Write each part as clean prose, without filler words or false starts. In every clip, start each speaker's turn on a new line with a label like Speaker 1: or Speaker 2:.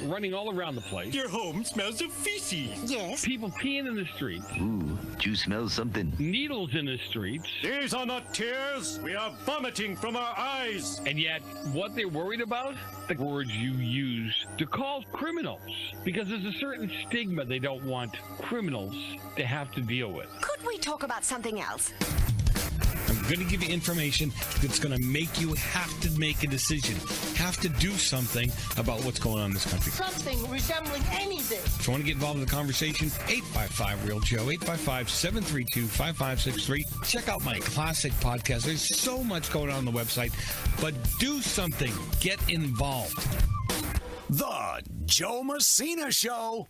Speaker 1: running all around the place.
Speaker 2: Your home smells of feces.
Speaker 3: Yes.
Speaker 1: People peeing in the streets.
Speaker 4: Ooh, do you smell something?
Speaker 1: Needles in the streets.
Speaker 2: These are not tears. We are vomiting from our eyes.
Speaker 1: And yet, what they're worried about? The words you use to call criminals. Because there's a certain stigma they don't want criminals to have to deal with.
Speaker 3: Could we talk about something else?
Speaker 5: I'm going to give you information that's going to make you have to make a decision, have to do something about what's going on in this country.
Speaker 6: Something resembling anything.
Speaker 5: If you want to get involved in the conversation, 855-REAL-JOE, 855-732-5563. Check out my classic podcast. There's so much going on the website, but do something. Get involved.
Speaker 7: The Joe Messina Show.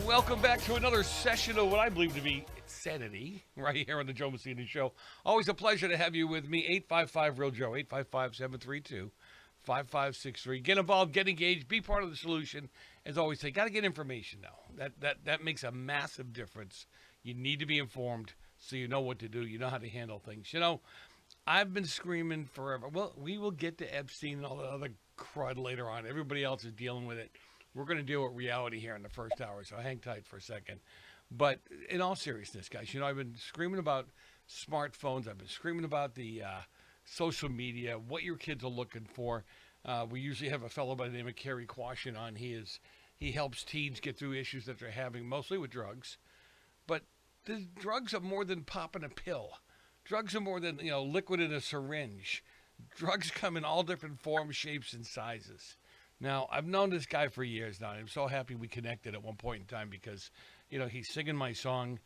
Speaker 1: Welcome back to another session of what I believe to be insanity right here on the Joe Messina Show. Always a pleasure to have you with me. 855-REAL-JOE, 855-732-5563. Get involved, get engaged, be part of the solution. As always say, got to get information now. That makes a massive difference. You need to be informed so you know what to do. You know how to handle things. You know, I've been screaming forever. Well, we will get to Epstein and all the other crud later on. Everybody else is dealing with it. We're going to deal with reality here in the first hour, so hang tight for a second. But in all seriousness, guys, you know, I've been screaming about smartphones. I've been screaming about the social media, what your kids are looking for. We usually have a fellow by the name of Kerry Quashin on. He helps teens get through issues that they're having, mostly with drugs. But the drugs are more than popping a pill. Drugs are more than, you know, liquid in a syringe. Drugs come in all different forms, shapes, and sizes. Now, I've known this guy for years now. I'm so happy we connected at one point in time because, you know, he's singing my song.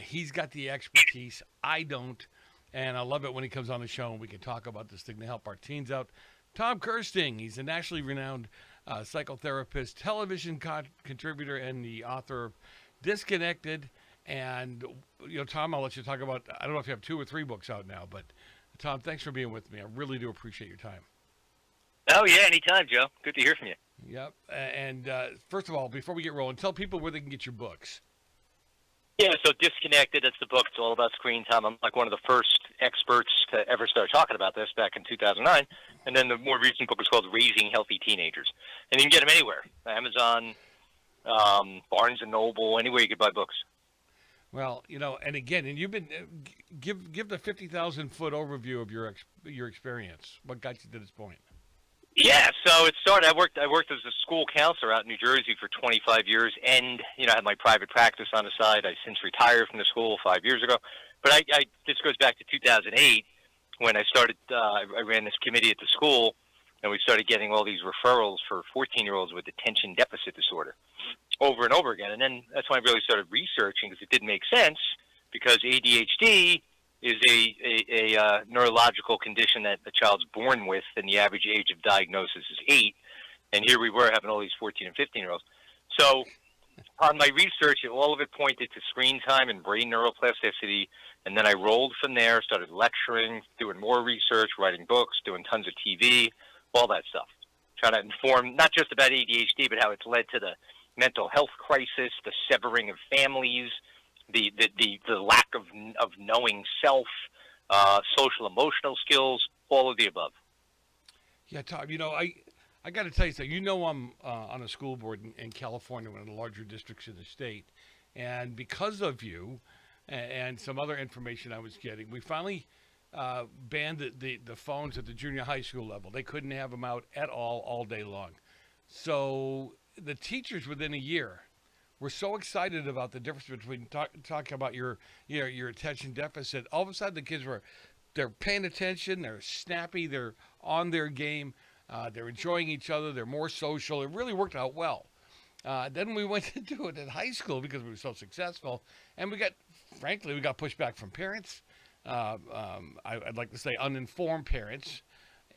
Speaker 1: He's got the expertise. I don't. And I love it when he comes on the show and we can talk about this thing to help our teens out. Tom Kersting, he's a nationally renowned psychotherapist, television contributor, and the author of Disconnected. And, you know, Tom, I'll let you talk about, I don't know if you have 2 or 3 books out now, but Tom, thanks for being with me. I really do appreciate your time.
Speaker 8: Oh, yeah, anytime, Joe. Good to hear from you.
Speaker 1: Yep. And first of all, before we get rolling, tell people where they can get your books.
Speaker 8: Yeah, so Disconnected, that's the book. It's all about screen time. I'm like one of the first experts to ever start talking about this back in 2009. And then the more recent book is called Raising Healthy Teenagers. And you can get them anywhere. Amazon, Barnes & Noble, anywhere you could buy books.
Speaker 1: Well, you know, and again, and you've been, give the 50,000-foot overview of your experience. What got you to this point?
Speaker 8: Yeah, so it started. I worked as a school counselor out in New Jersey for 25 years, and you know, I had my private practice on the side. I since retired from the school 5 years ago, but I this goes back to 2008 when I started. I ran this committee at the school, and we started getting all these referrals for 14-year-olds with attention deficit disorder over and over again, and then that's when I really started researching because it didn't make sense because ADHD is a neurological condition that a child's born with, and the average age of diagnosis is 8. And here we were having all these 14 and 15-year-olds. So on my research, all of it pointed to screen time and brain neuroplasticity. And then I rolled from there, started lecturing, doing more research, writing books, doing tons of TV, all that stuff. Trying to inform not just about ADHD, but how it's led to the mental health crisis, the severing of families, the lack of knowing self, social emotional skills, all of the above.
Speaker 1: Yeah, Tom, you know, I got to tell you something. You know, I'm on a school board in California, one of the larger districts in the state. And because of you and some other information I was getting, we finally banned the phones at the junior high school level. They couldn't have them out at all day long. So the teachers within a year were so excited about the difference between talking about your attention deficit. All of a sudden, the kids they're paying attention, they're snappy, they're on their game, they're enjoying each other, they're more social. It really worked out well. Then we went to do it in high school because we were so successful, and we got pushback from parents. I'd like to say uninformed parents.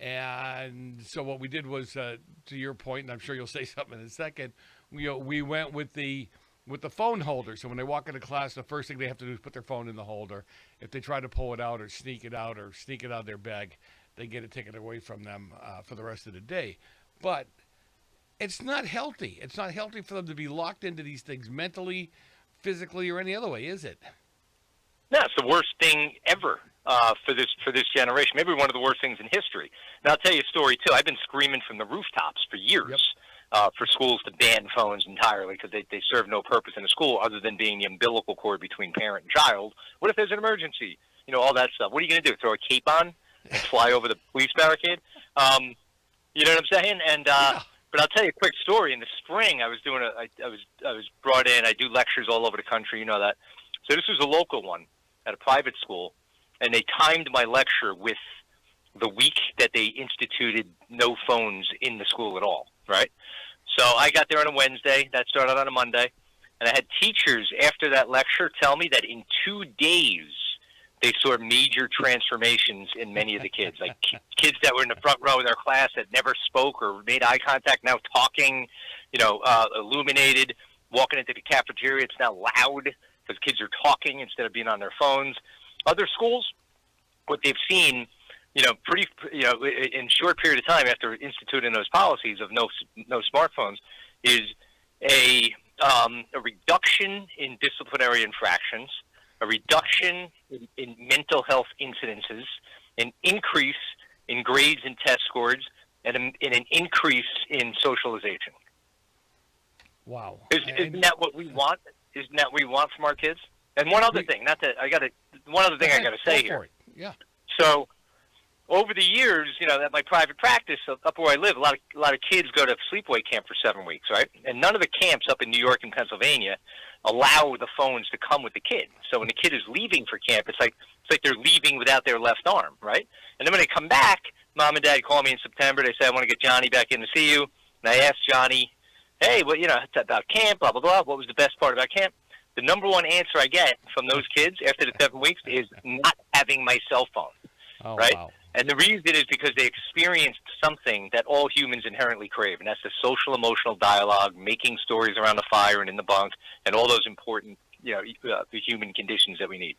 Speaker 1: And so what we did was, to your point, and I'm sure you'll say something in a second, we went with the phone holder. So when they walk into class, the first thing they have to do is put their phone in the holder. If they try to pull it out or sneak it out of their bag, they get it taken away from them for the rest of the day. But it's not healthy. It's not healthy for them to be locked into these things mentally, physically, or any other way, is it?
Speaker 8: No, it's the worst thing ever for this generation. Maybe one of the worst things in history. And I'll tell you a story too. I've been screaming from the rooftops for years for schools to ban phones entirely because they serve no purpose in a school other than being the umbilical cord between parent and child. What if there's an emergency? You know, all that stuff. What are you going to do? Throw a cape on and fly over the police barricade? You know what I'm saying? And but I'll tell you a quick story. In the spring, I was brought in. I do lectures all over the country. You know that. So this was a local one at a private school, and they timed my lecture with the week that they instituted no phones in the school at all, right? So I got there on a Wednesday. That started on a Monday. And I had teachers after that lecture tell me that in 2 days they saw major transformations in many of the kids. Like kids that were in the front row of their class that never spoke or made eye contact, now talking, illuminated, walking into the cafeteria. It's now loud because kids are talking instead of being on their phones. Other schools, what they've seen, in a short period of time after instituting those policies of no smartphones, is a reduction in disciplinary infractions, a reduction in mental health incidences, an increase in grades and test scores, and an increase in socialization.
Speaker 1: Wow.
Speaker 8: Isn't that what we want? Isn't that what we want from our kids? And one other thing, one other thing I got to say here.
Speaker 1: Yeah.
Speaker 8: So, over the years, at my private practice up where I live, a lot of kids go to sleepaway camp for 7 weeks, right? And none of the camps up in New York and Pennsylvania allow the phones to come with the kid. So when the kid is leaving for camp, it's like they're leaving without their left arm, right? And then when they come back, mom and dad call me in September. They say, I want to get Johnny back in to see you. And I ask Johnny, hey, it's about camp, blah, blah, blah. What was the best part about camp? The number one answer I get from those kids after the 7 weeks is not having my cell phone, right? Wow. And the reason is because they experienced something that all humans inherently crave, and that's the social emotional dialogue, making stories around the fire and in the bunk, and all those important, the human conditions that we need.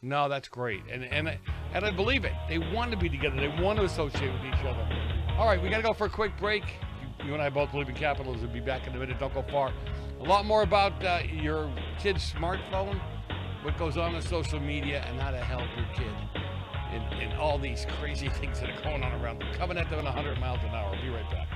Speaker 1: No, that's great, and I believe it. They want to be together. They want to associate with each other. All right, we got to go for a quick break. You and I both live in capitals. We'll be back in a minute. Don't go far. A lot more about your kid's smartphone, what goes on social media, and how to help your kid in all these crazy things that are going on around them. Coming at them at 100 miles an hour. I'll be right back.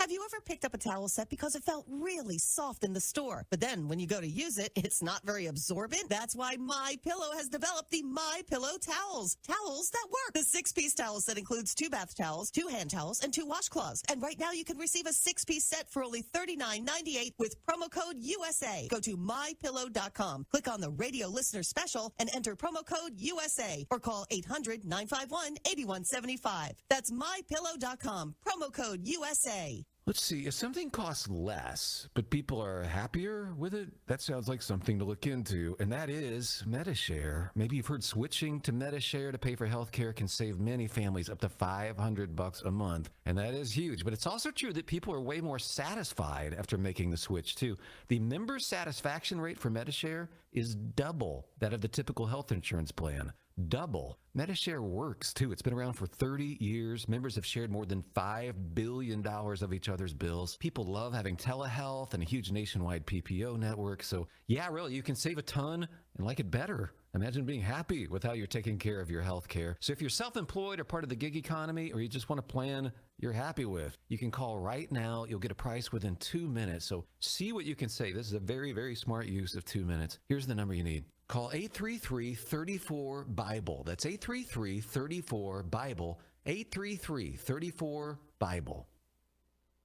Speaker 6: Have you ever picked up a towel set because it felt really soft in the store, but then when you go to use it, it's not very absorbent? That's why MyPillow has developed the MyPillow towels. Towels that work. The 6-piece towel set includes 2 bath towels, 2 hand towels, and 2 washcloths. And right now you can receive a 6-piece set for only $39.98 with promo code USA. Go to MyPillow.com, click on the radio listener special, and enter promo code USA, or call 800-951-8175. That's MyPillow.com, promo code USA.
Speaker 9: Let's see, if something costs less, but people are happier with it, that sounds like something to look into, and that is MediShare. Maybe you've heard switching to MediShare to pay for healthcare can save many families up to $500 a month, and that is huge. But it's also true that people are way more satisfied after making the switch, too. The member satisfaction rate for MediShare is double that of the typical health insurance plan. Double. MediShare works, too. It's been around for 30 years. Members have shared more than $5 billion of each other's bills. People love having telehealth and a huge nationwide PPO network. So, yeah, really, you can save a ton and like it better. Imagine being happy with how you're taking care of your health care. So if you're self-employed or part of the gig economy, or you just want a plan you're happy with, you can call right now. You'll get a price within 2 minutes. So see what you can save. This is a very, very smart use of 2 minutes. Here's the number you need. Call 833-34-BIBLE. That's 833-34-BIBLE. 833-34-BIBLE.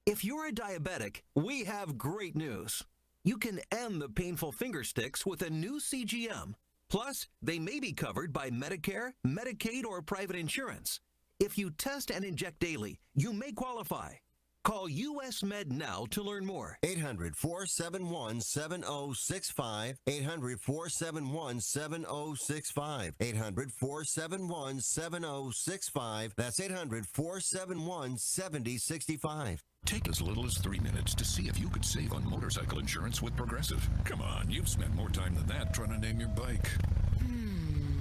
Speaker 10: If you're a diabetic, we have great news. You can end the painful finger sticks with a new CGM. Plus, they may be covered by Medicare, Medicaid, or private insurance. If you test and inject daily, you may qualify. Call US Med now to learn more.
Speaker 11: 800-471-7065. 800-471-7065. 800-471-7065. That's 800-471-7065.
Speaker 12: Take as little as 3 minutes to see if you could save on motorcycle insurance with Progressive. Come on, you've spent more time than that trying to name your bike.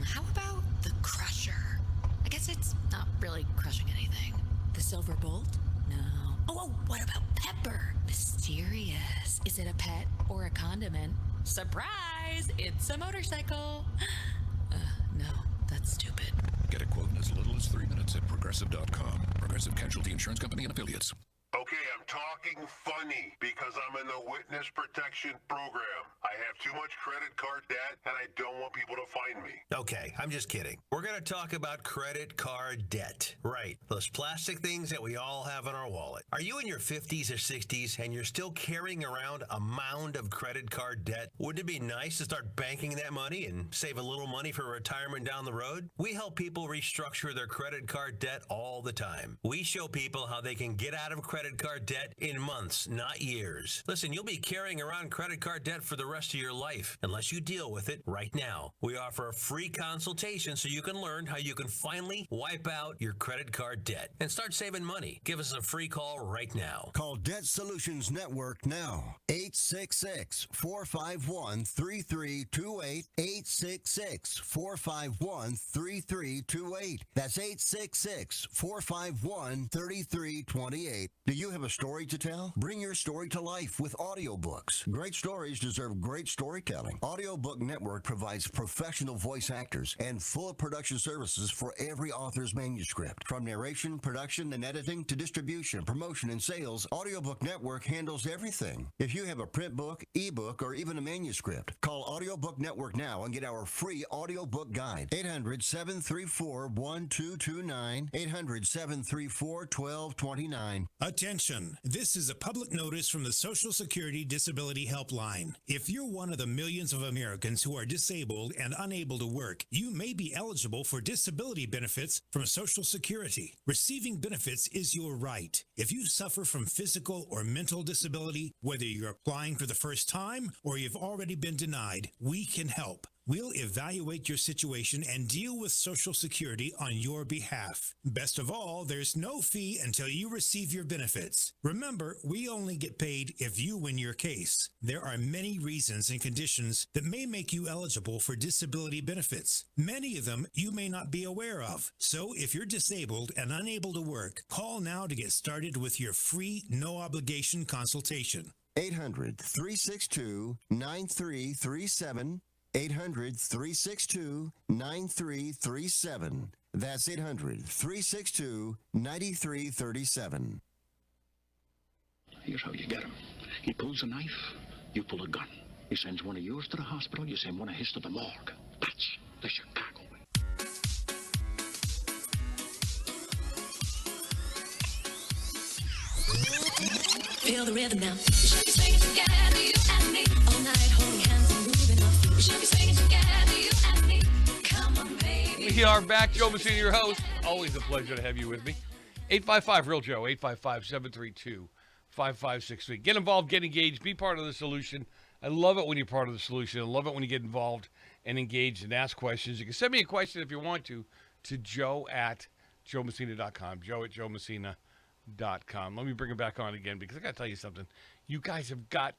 Speaker 13: How about the Crusher? I guess it's not really crushing anything. The Silver Bolt? No. Oh, what about Pepper? Mysterious. Is it a pet or a condiment? Surprise! It's a motorcycle. No, that's stupid.
Speaker 12: Get a quote in as little as 3 minutes at Progressive.com. Progressive Casualty Insurance Company and Affiliates.
Speaker 14: Okay, I'm talking funny because I'm in the witness protection program. I have too much credit card debt and I don't want people to find me.
Speaker 15: Okay, I'm just kidding. We're going to talk about credit card debt. Right, those plastic things that we all have in our wallet. Are you in your 50s or 60s and you're still carrying around a mound of credit card debt? Wouldn't it be nice to start banking that money and save a little money for retirement down the road? We help people restructure their credit card debt all the time. We show people how they can get out of credit card debt in months, not years. Listen, you'll be carrying around credit card debt for the rest of your life unless you deal with it right now. We offer a free consultation so you can learn how you can finally wipe out your credit card debt and start saving money. Give us a free call right now.
Speaker 11: Call Debt Solutions Network now. 866-451-3328. 866-451-3328. That's 866-451-3328. Do you have a story to tell? Bring your story to life with audiobooks. Great stories deserve great storytelling. Audiobook Network provides professional voice actors and full production services for every author's manuscript. From narration, production, and editing to distribution, promotion, and sales, Audiobook Network handles everything. If you have a print book, ebook, or even a manuscript, call Audiobook Network now and get our free audiobook guide. 800-734-1229. 800-734-1229.
Speaker 16: Attention, this is a public notice from the Social Security Disability Helpline. If you're one of the millions of Americans who are disabled and unable to work, you may be eligible for disability benefits from Social Security. Receiving benefits is your right. If you suffer from physical or mental disability, whether you're applying for the first time or you've already been denied, we can help. We'll evaluate your situation and deal with Social Security on your behalf. Best of all, there's no fee until you receive your benefits. Remember, we only get paid if you win your case. There are many reasons and conditions that may make you eligible for disability benefits. Many of them you may not be aware of. So if you're disabled and unable to work, call now to get started with your free, no-obligation consultation.
Speaker 11: 800-362-9337. 800-362-9337. That's 800-362-9337.
Speaker 17: Here's how you get him. He pulls a knife, you pull a gun. He sends one of yours to the hospital, you send one of his to the morgue. That's the Chicago way.
Speaker 13: Feel the rhythm now. We should be singing together, you and me. All night, holding hands and moving our feet. We should be singing together, you and me. Come on, baby.
Speaker 1: We are back. Joe Messina, your host. Always a pleasure to have you with me. 855-REAL-JOE, 855-732-5563. Get involved, get engaged, be part of the solution. I love it when you're part of the solution. I love it when you get involved and engaged and ask questions. You can send me a question if you want to joe@joemessina.com, joe@joemessina.com. Let me bring it back on again because I got to tell you something. You guys have got,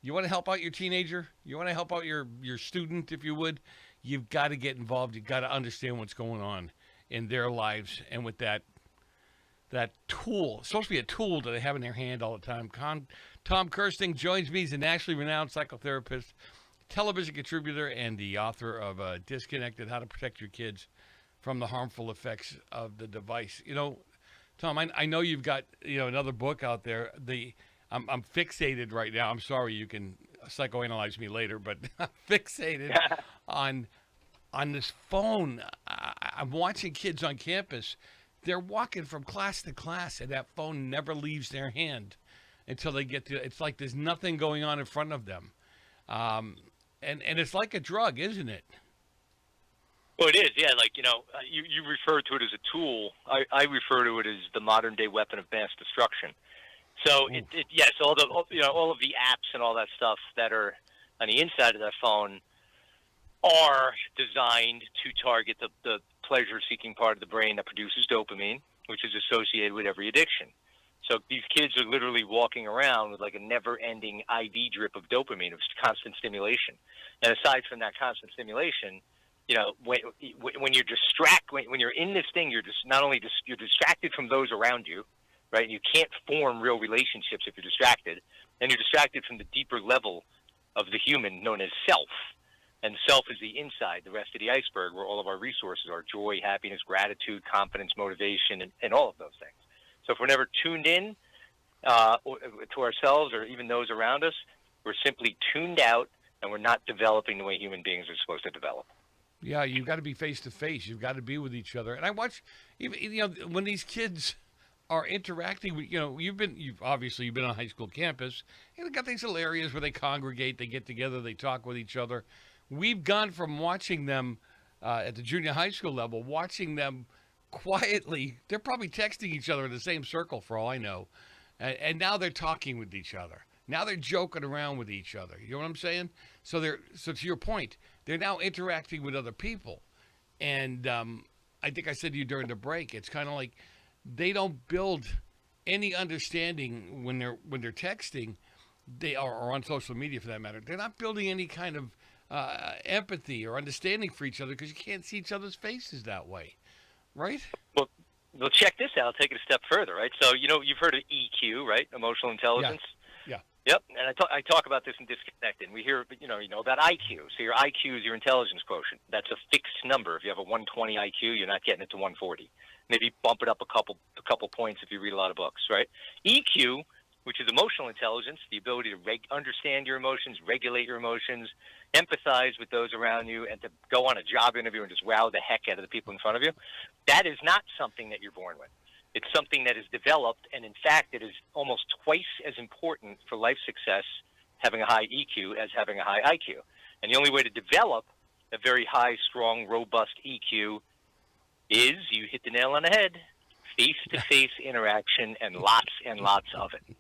Speaker 1: you want to help out your teenager? You want to help out your student, if you would? You've got to get involved. You've got to understand what's going on in their lives. And with that tool, it's supposed to be a tool that they have in their hand all the time. Tom Kersting joins me. He's a nationally renowned psychotherapist, television contributor, and the author of Disconnected, How to Protect Your Kids from the Harmful Effects of the Device. You know, Tom, I know you've got another book out there. I'm fixated right now. I'm sorry, you can psychoanalyze me later, but I'm fixated on this phone. I'm watching kids on campus. They're walking from class to class, and that phone never leaves their hand until they get to. It's like there's nothing going on in front of them, and it's like a drug, isn't it?
Speaker 8: Well, it is, yeah. Like, you refer to it as a tool. I refer to it as the modern day weapon of mass destruction. So yes, all of the apps and all that stuff that are on the inside of that phone are designed to target the pleasure-seeking part of the brain that produces dopamine, which is associated with every addiction. So these kids are literally walking around with like a never-ending IV drip of dopamine, of constant stimulation. And aside from that constant stimulation, when you're when you're in this thing, you're just you're distracted from those around you, right? And you can't form real relationships if you're distracted, and you're distracted from the deeper level of the human known as self. And self is the inside, the rest of the iceberg, where all of our resources are: joy, happiness, gratitude, confidence, motivation, and all of those things. So if we're never tuned in to ourselves or even those around us, we're simply tuned out, and we're not developing the way human beings are supposed to develop.
Speaker 1: Yeah, you've got to be face to face. You've got to be with each other. And I watch, even when these kids are interacting with, you've been on a high school campus, and they've got these little areas where they congregate, they get together, they talk with each other. We've gone from watching them at the junior high school level, watching them quietly. They're probably texting each other in the same circle for all I know. And now they're talking with each other. Now they're joking around with each other. You know what I'm saying? So to your point, they're now interacting with other people. And I think I said to you during the break, it's kind of like they don't build any understanding when they're texting, or on social media for that matter. They're not building any kind of empathy or understanding for each other because you can't see each other's faces that way, right?
Speaker 8: Well, check this out. Take it a step further, right? So, you've heard of EQ, right? Emotional intelligence.
Speaker 1: Yeah.
Speaker 8: Yep. And I talk about this in Disconnected. We hear, you know about IQ. So your IQ is your intelligence quotient. That's a fixed number. If you have a 120 IQ, you're not getting it to 140. Maybe bump it up a couple points if you read a lot of books, right? EQ, which is emotional intelligence, the ability to understand your emotions, regulate your emotions, empathize with those around you, and to go on a job interview and just wow the heck out of the people in front of you. That is not something that you're born with. It's something that is developed, and in fact, it is almost twice as important for life success having a high EQ as having a high IQ. And the only way to develop a very high, strong, robust EQ is, you hit the nail on the head, face-to-face interaction, and lots of it.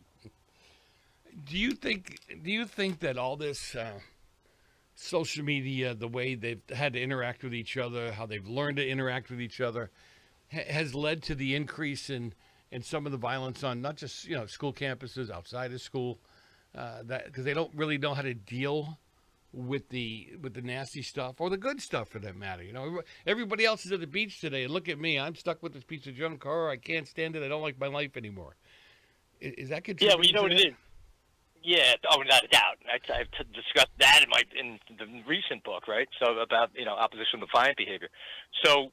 Speaker 1: Do you think that all this social media, the way they've had to interact with each other, how they've learned to interact with each other, has led to the increase in some of the violence on not just school campuses, outside of school, that because they don't really know how to deal with the nasty stuff or the good stuff for that matter. Everybody else is at the beach today, and look at me, I'm stuck with this piece of junk car. I can't stand it. I don't like my life anymore. Is that contributing?
Speaker 8: Yeah, well, you know what it is. Yeah, without a doubt. I've discussed that in the recent book, right? So about oppositional defiant behavior. So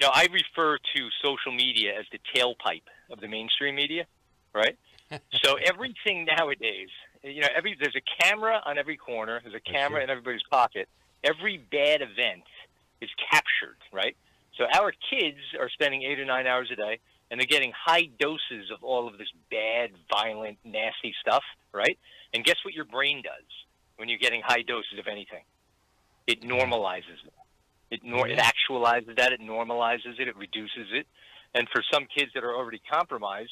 Speaker 8: I refer to social media as the tailpipe of the mainstream media, right? So everything nowadays, there's a camera on every corner. There's a camera in everybody's pocket. Every bad event is captured, right? So our kids are spending 8 or 9 hours a day, and they're getting high doses of all of this bad, violent, nasty stuff, right? And guess what your brain does when you're getting high doses of anything? It normalizes it. It actualizes that. It normalizes it. It reduces it. And for some kids that are already compromised,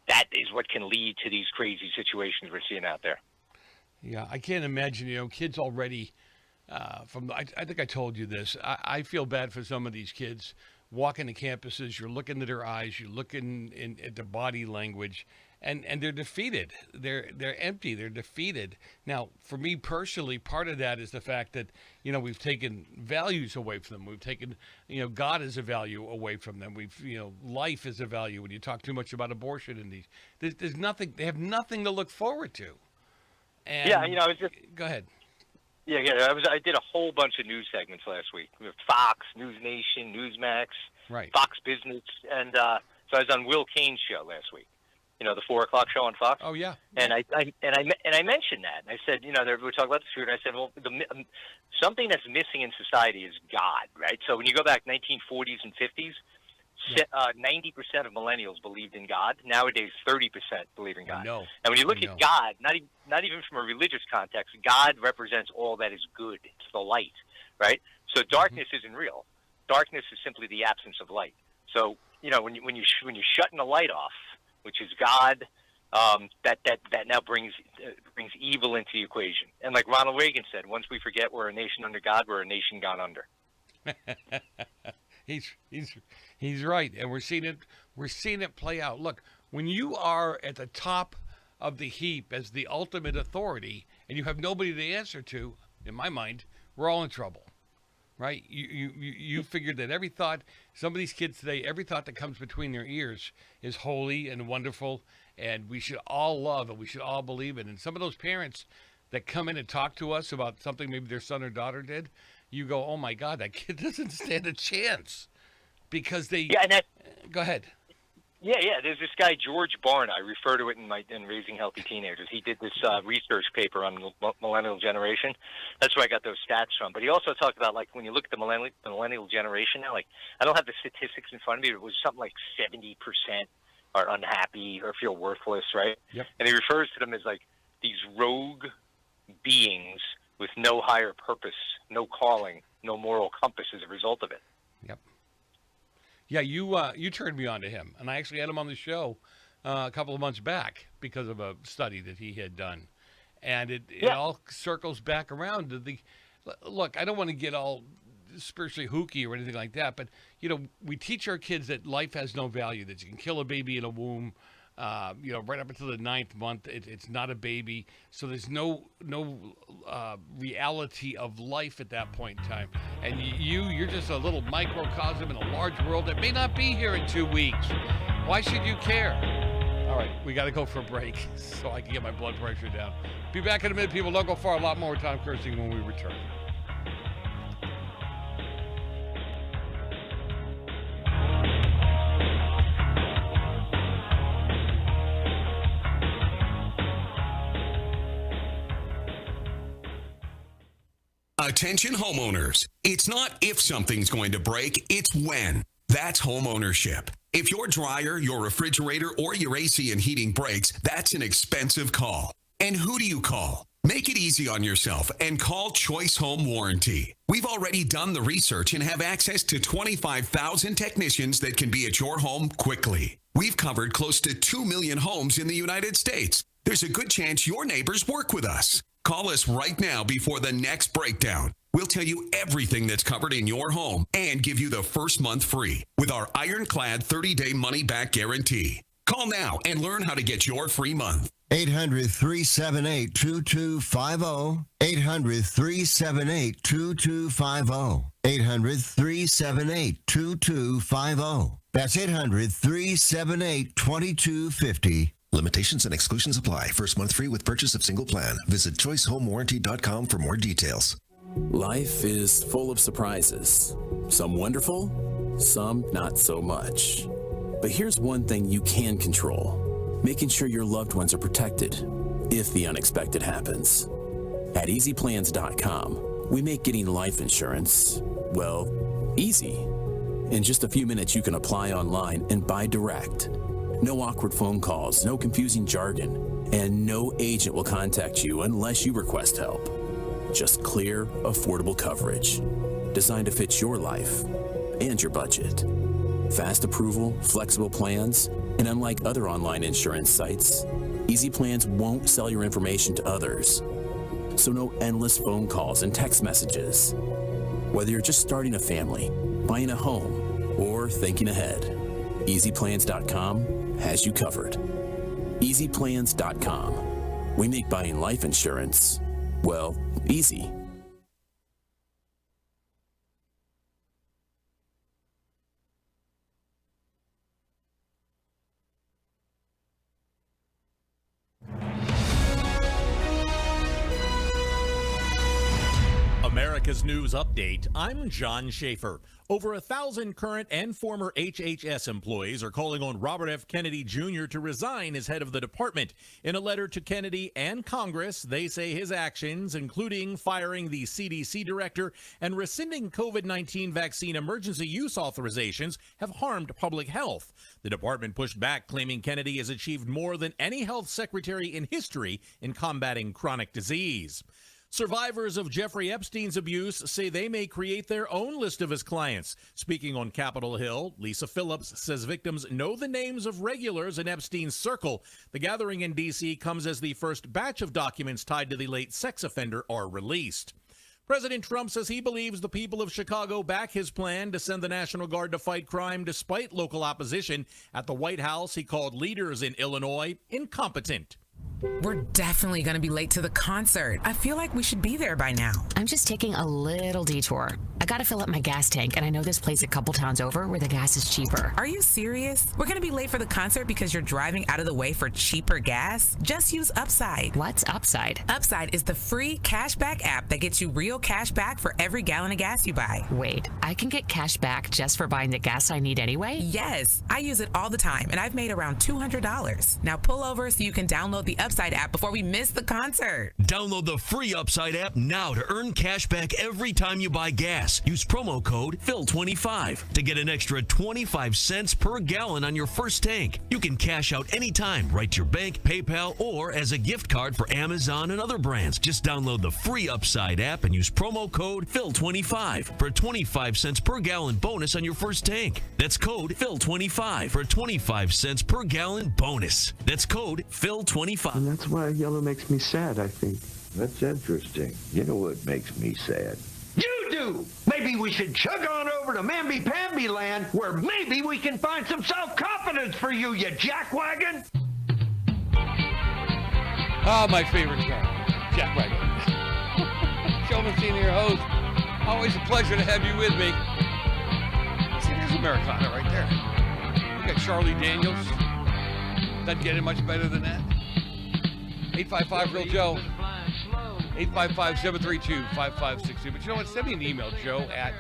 Speaker 8: that is what can lead to these crazy situations we're seeing out there.
Speaker 1: Yeah, I can't imagine, kids already I think I told you this. I feel bad for some of these kids walking to campuses. You're looking at their eyes. You're looking at their body language. And they're defeated. They're empty. They're defeated. Now, for me personally, part of that is the fact that we've taken values away from them. We've taken God as a value away from them. We've life as a value. When you talk too much about abortion in these, there's nothing. They have nothing to look forward to. And
Speaker 8: I was just
Speaker 1: go ahead.
Speaker 8: Yeah. I did a whole bunch of news segments last week. We have Fox, News Nation, Newsmax,
Speaker 1: right,
Speaker 8: Fox Business, and so I was on Will Kane's show last week. The 4 o'clock show on Fox.
Speaker 1: Oh yeah.
Speaker 8: And I mentioned that. I said, we were talking about the shooter. I said, well, something that's missing in society is God, right? So when you go back 1940s and 50s, 90% of millennials believed in God. Nowadays, 30% believe in God.
Speaker 1: No.
Speaker 8: And when you look at God, not even from a religious context, God represents all that is good. It's the light, right? So darkness isn't real. Darkness is simply the absence of light. So when you're shutting the light off, which is God, that now brings evil into the equation. And like Ronald Reagan said, once we forget we're a nation under God, we're a nation gone under.
Speaker 1: He's right, and we're seeing it play out. Look, when you are at the top of the heap as the ultimate authority, and you have nobody to answer to, in my mind, we're all in trouble. right? You figured that every thought, some of these kids today, every thought that comes between their ears is holy and wonderful, and we should all love and we should all believe it. And some of those parents that come in and talk to us about something maybe their son or daughter did, you go, oh my God, that kid doesn't stand a chance, because they.
Speaker 8: Yeah, and that.
Speaker 1: Go ahead.
Speaker 8: Yeah. There's this guy George Barna. I refer to it in Raising Healthy Teenagers. He did this research paper on the millennial generation. That's where I got those stats from. But he also talked about, like, when you look at the millennial generation now, like, I don't have the statistics in front of me, but it was something like 70% are unhappy or feel worthless, right?
Speaker 1: Yep.
Speaker 8: And he refers to them as like these rogue beings with no higher purpose, no calling, no moral compass as a result of it.
Speaker 1: Yep. Yeah, you turned me on to him, and I actually had him on the show a couple of months back because of a study that he had done, and it all circles back around to the. Look, I don't want to get all spiritually hooky or anything like that, but we teach our kids that life has no value, that you can kill a baby in a womb. Right up until the 9th month, it's not a baby. So there's no reality of life at that point in time. And you're just a little microcosm in a large world that may not be here in 2 weeks. Why should you care? All right, we got to go for a break so I can get my blood pressure down. Be back in a minute, people. Don't go far. A lot more Tom Kersting when we return.
Speaker 18: Attention homeowners. It's not if something's going to break, it's when. That's home ownership. If your dryer, your refrigerator, or your AC and heating breaks, that's an expensive call. And who do you call? Make it easy on yourself and call Choice Home Warranty. We've already done the research and have access to 25,000 technicians that can be at your home quickly. We've covered close to 2 million homes in the United States. There's a good chance your neighbors work with us. Call us right now before the next breakdown. We'll tell you everything that's covered in your home and give you the first month free with our ironclad 30-day money-back guarantee. Call now and learn how to get your free month.
Speaker 11: 800-378-2250. 800-378-2250. 800-378-2250. That's 800-378-2250.
Speaker 19: Limitations and exclusions apply. First month free with purchase of single plan. Visit choicehomewarranty.com for more details.
Speaker 20: Life is full of surprises. Some wonderful, some not so much. But here's one thing you can control: making sure your loved ones are protected if the unexpected happens. At easyplans.com, we make getting life insurance, well, easy. In just a few minutes, you can apply online and buy direct. No awkward phone calls, no confusing jargon, and no agent will contact you unless you request help. Just clear, affordable coverage, designed to fit your life and your budget. Fast approval, flexible plans, and unlike other online insurance sites, Easy Plans won't sell your information to others. So no endless phone calls and text messages. Whether you're just starting a family, buying a home, or thinking ahead, EasyPlans.com has you covered. EasyPlans.com. We make buying life insurance, well, easy.
Speaker 21: America's News Update. I'm John Schaefer. Over 1,000 current and former HHS employees are calling on Robert F. Kennedy Jr. to resign as head of the department. In a letter to Kennedy and Congress, they say his actions, including firing the CDC director and rescinding COVID-19 vaccine emergency use authorizations, have harmed public health. The department pushed back, claiming Kennedy has achieved more than any health secretary in history in combating chronic disease. Survivors of Jeffrey Epstein's abuse say they may create their own list of his clients. Speaking on Capitol Hill, Lisa Phillips says victims know the names of regulars in Epstein's circle. The gathering in D.C. comes as the first batch of documents tied to the late sex offender are released. President Trump says he believes the people of Chicago back his plan to send the National Guard to fight crime despite local opposition. At the White House, he called leaders in Illinois incompetent.
Speaker 22: We're definitely going to be late to the concert. I feel like we should be there by now.
Speaker 23: I'm just taking a little detour. I
Speaker 22: got to fill up my gas tank, and I know this place a couple towns over where the gas is cheaper.
Speaker 2: Are you serious? We're going to be late for the concert because you're driving out of the way for cheaper gas? Just use Upside.
Speaker 22: What's Upside?
Speaker 2: Upside is the free cashback app that gets you real cash back for every gallon of gas you buy.
Speaker 22: Wait, I can get cash back just for buying the gas I need anyway?
Speaker 2: Yes, I use it all the time, and I've made around $200. Now pull over so you can download the Upside app before we miss the concert.
Speaker 4: Download the free Upside app now to earn cash back every time you buy gas. Use promo code PHIL25 to get an extra 25 cents per gallon on your first tank. You can cash out anytime right to your bank, PayPal, or as a gift card for Amazon and other brands. Just download the free Upside app and use promo code PHIL25 for a 25 cents per gallon bonus on your first tank. That's code PHIL25 for a 25 cents per gallon bonus. That's code PHIL25.
Speaker 23: And that's why yellow makes me sad, I think. That's interesting. You know what makes me sad?
Speaker 24: You do! Maybe we should chug on over to Mamby-Pamby land where maybe we can find some self-confidence for you, you jackwagon!
Speaker 1: Oh, my favorite guy, jackwagon. Joe Messina, your host. Always a pleasure to have you with me. See, there's Americana right there. We got Charlie Daniels. Doesn't get it much better than that. 855-REAL-JOE. 855-732-5562. But you know what? Send me an email, I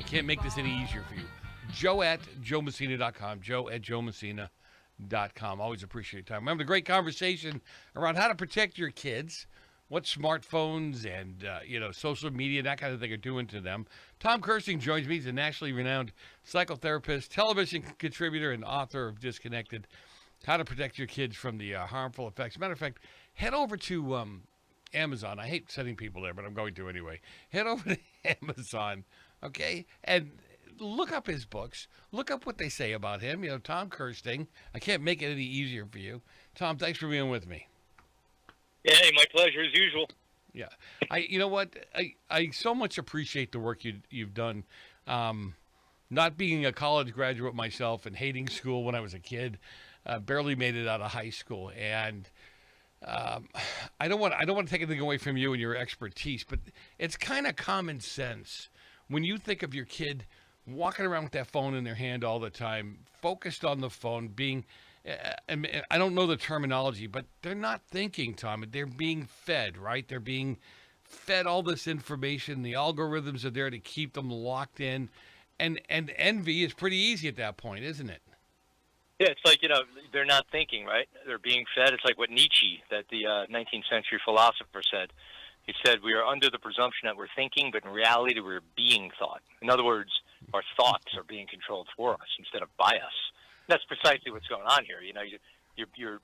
Speaker 1: can't make this any easier for you. Joe@JoeMessina.com. Joe@JoeMessina.com. Always appreciate your time. Remember the great conversation around how to protect your kids, what smartphones and, social media, that kind of thing are doing to them. Tom Kersting joins me. He's a nationally renowned psychotherapist, television contributor, and author of Disconnected, How to Protect Your Kids from the Harmful Effects. Matter of fact, head over to Amazon. I hate sending people there, but I'm going to anyway. Head over to Amazon, okay, and look up his books. Look up what they say about him. Tom Kersting. I can't make it any easier for you. Tom, thanks for being with me.
Speaker 8: Yeah, hey, my pleasure as usual.
Speaker 1: Yeah. You know what? I so much appreciate the work you've done. Not being a college graduate myself and hating school when I was a kid, barely made it out of high school, and I don't want to take anything away from you and your expertise, but it's kind of common sense when you think of your kid walking around with that phone in their hand all the time, focused on the phone, being, I don't know the terminology, but they're not thinking, Tom. They're being fed, right? They're being fed all this information. The algorithms are there to keep them locked in, and envy is pretty easy at that point, isn't it?
Speaker 8: Yeah, it's like, they're not thinking, right? They're being fed. It's like what Nietzsche, that the 19th century philosopher, said. He said, we are under the presumption that we're thinking, but in reality we're being thought. In other words, our thoughts are being controlled for us instead of by us. That's precisely what's going on here. You're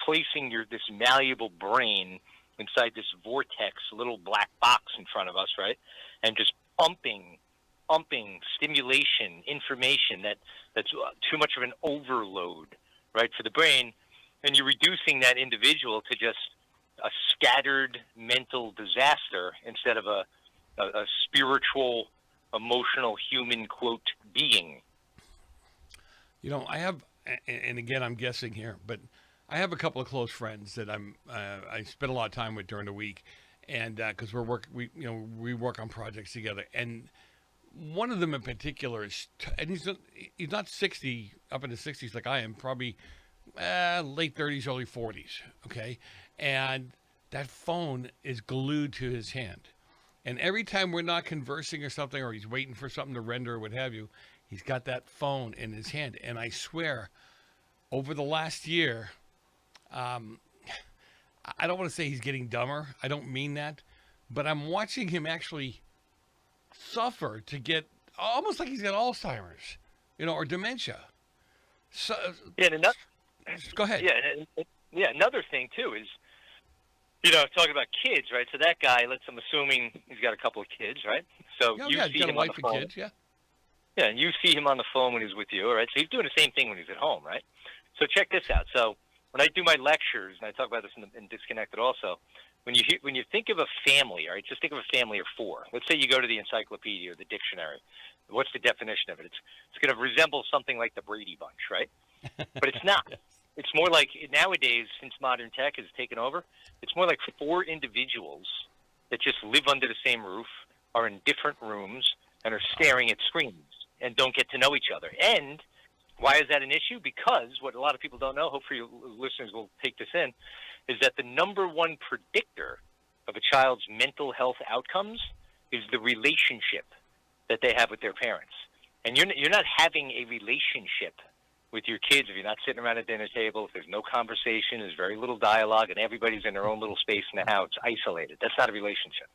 Speaker 8: placing this malleable brain inside this vortex, little black box in front of us, right? And just pumping stimulation, information that's too much of an overload, right, for the brain, and you're reducing that individual to just a scattered mental disaster instead of a spiritual, emotional, human, quote, being.
Speaker 1: I have, and again, I'm guessing here, but I have a couple of close friends that I spend a lot of time with during the week, and because we work on projects together, and one of them in particular is, and he's not 60, up in the 60s like I am, probably late 30s, early 40s, okay? And that phone is glued to his hand. And every time we're not conversing or something, or he's waiting for something to render or what have you, he's got that phone in his hand. And I swear, over the last year, I don't want to say he's getting dumber. I don't mean that. But I'm watching him actually suffer to get almost like he's got Alzheimer's, or dementia. So
Speaker 8: yeah,
Speaker 1: go ahead.
Speaker 8: Yeah, another thing too is, talking about kids, right? So that guy, I'm assuming he's got a couple of kids, right? So you see him on the phone. Kids, yeah. Yeah, and you see him on the phone when he's with you, all right? So he's doing the same thing when he's at home, right? So check this out. So when I do my lectures, and I talk about this in Disconnected also, when you think of a family, all right, just think of a family of four. Let's say you go to the encyclopedia or the dictionary. What's the definition of it? It's going to resemble something like the Brady Bunch, right? But it's not. It's more like, nowadays, since modern tech has taken over, it's more like four individuals that just live under the same roof, are in different rooms, and are staring at screens and don't get to know each other. And why is that an issue? Because what a lot of people don't know, hopefully listeners will take this in, is that the number one predictor of a child's mental health outcomes is the relationship that they have with their parents. And you're not having a relationship with your kids if you're not sitting around a dinner table, if there's no conversation, there's very little dialogue, and everybody's in their own little space in the house, isolated. That's not a relationship.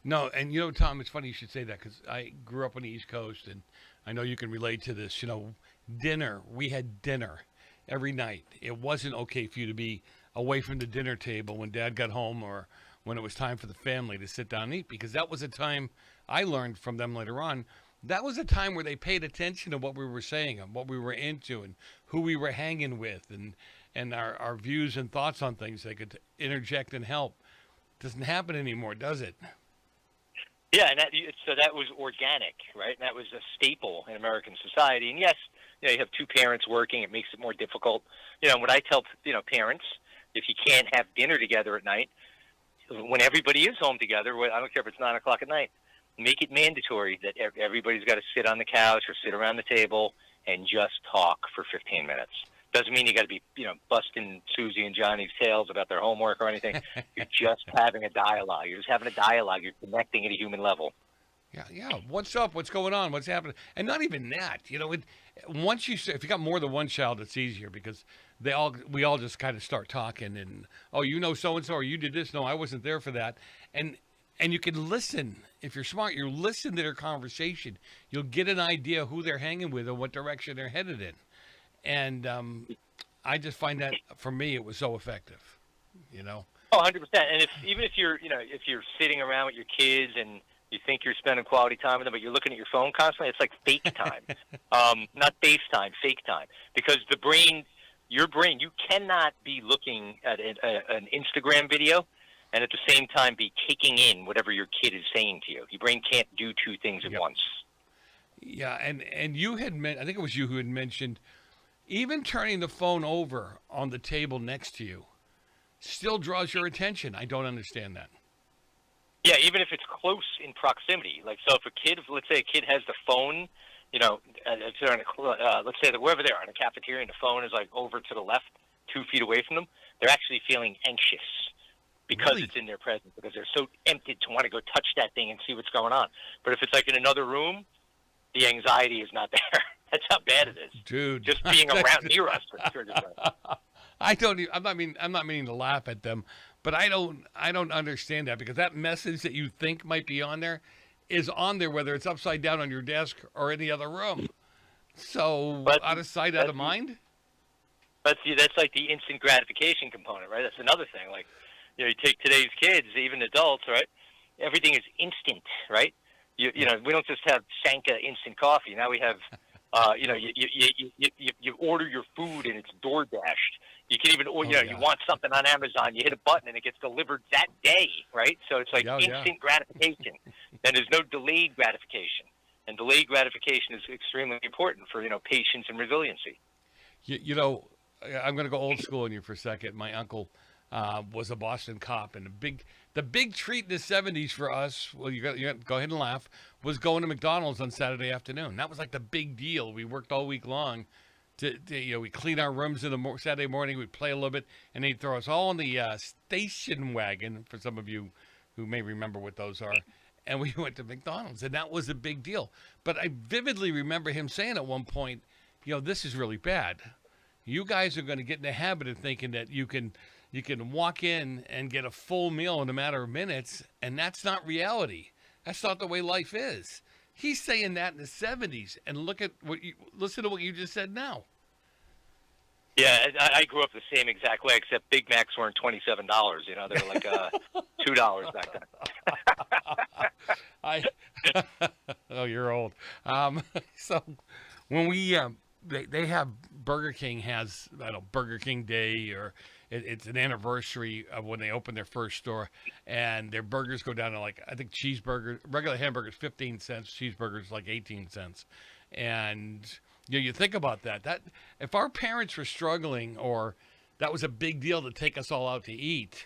Speaker 1: No, and you know, Tom, it's funny you should say that because I grew up on the East Coast, and I know you can relate to this. You know, dinner, we had dinner every night. It wasn't okay for you to be away from the dinner table when Dad got home or when it was time for the family to sit down and eat, because that was a time I learned from them later on. That was a time where they paid attention to what we were saying and what we were into and who we were hanging with and our views and thoughts on things. They could interject and help. Doesn't happen anymore, does it?
Speaker 8: Yeah, and so that was organic, right? And that was a staple in American society. And yes, you have two parents working, it makes it more difficult. What I tell parents, if you can't have dinner together at night, when everybody is home together, I don't care if it's 9 o'clock at night, make it mandatory that everybody's got to sit on the couch or sit around the table and just talk for 15 minutes. Doesn't mean you got to be, busting Susie and Johnny's tails about their homework or anything. You're just having a dialogue. You're just having a dialogue. You're connecting at a human level.
Speaker 1: Yeah. What's up? What's going on? What's happening? And not even that. Once if you got more than one child, it's easier because we all just kind of start talking and, oh, so and so, or you did this. No, I wasn't there for that. And you can listen. If you're smart, you listen to their conversation. You'll get an idea who they're hanging with and what direction they're headed in. And I just find that, for me, it was so effective, Oh,
Speaker 8: 100%. And even if you're sitting around with your kids and you think you're spending quality time with them, but you're looking at your phone constantly, it's like fake time. Not FaceTime, fake time. Because your brain, you cannot be looking at an Instagram video and at the same time be taking in whatever your kid is saying to you. Your brain can't do two things at once.
Speaker 1: Yeah, and you had I think it was you who had mentioned even turning the phone over on the table next to you still draws your attention. I don't understand that.
Speaker 8: Yeah, even if it's close in proximity. Like, so if let's say a kid has the phone, if they're let's say that wherever they are in a cafeteria and the phone is like over to the left, 2 feet away from them, they're actually feeling anxious because it's in their presence, because they're so tempted to want to go touch that thing and see what's going on. But if it's like in another room, the anxiety is not there. That's how bad it is,
Speaker 1: dude.
Speaker 8: Just being around near us triggers that.
Speaker 1: I'm not meaning to laugh at them, but I don't understand that, because that message that you think might be on there is on there, whether it's upside down on your desk or any other room. So out of sight, out of mind.
Speaker 8: But see, that's like the instant gratification component, right? That's another thing. Like, you take today's kids, even adults, right? Everything is instant, right? We don't just have Sanka instant coffee. Now we have, you order your food and it's door dashed. You can even, you want something on Amazon, you hit a button and it gets delivered that day, right? So it's like instant gratification. And there's no delayed gratification. And delayed gratification is extremely important for, patience and resiliency.
Speaker 1: I'm going to go old school on you for a second. My uncle was a Boston cop, and the big treat in the 70s for us, well, you got to go ahead and laugh, was going to McDonald's on Saturday afternoon. That was like the big deal. We worked all week long. We clean our rooms in the Saturday morning. We'd play a little bit, and they'd throw us all in the station wagon, for some of you who may remember what those are. And we went to McDonald's, and that was a big deal. But I vividly remember him saying at one point, this is really bad. You guys are going to get in the habit of thinking that you can walk in and get a full meal in a matter of minutes, and that's not reality. That's not the way life is. He's saying that in the 70s, and listen to what you just said now.
Speaker 8: Yeah, I grew up the same exact way, except Big Macs weren't $27. They were like $2 back then.
Speaker 1: Oh, you're old. So when we they have Burger King has Burger King Day, or it's an anniversary of when they opened their first store, and their burgers go down to I think regular hamburgers 15 cents, cheeseburgers like 18 cents, and you think about that if our parents were struggling, or that was a big deal to take us all out to eat,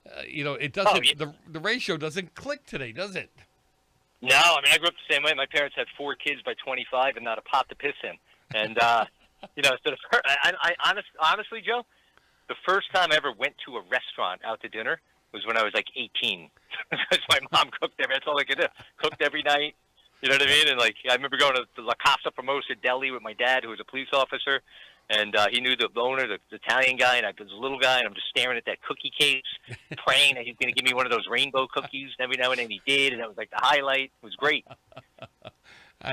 Speaker 1: it doesn't. The ratio doesn't click today, does it?
Speaker 8: No, I mean, I grew up the same way. My parents had 4 kids by 25 and not a pot to piss in. And, you know, so honestly, Joe, the first time I ever went to a restaurant out to dinner was when I was like 18. Because my mom cooked that's all I could do. Cooked every night. You know what I mean? And, like, I remember going to the La Casa Formosa Deli with my dad, who was a police officer. And he knew the owner, the Italian guy, and I was a little guy, and I'm just staring at that cookie case, praying that he's going to give me one of those rainbow cookies. Every now and then he did, and that was like the highlight. It was great.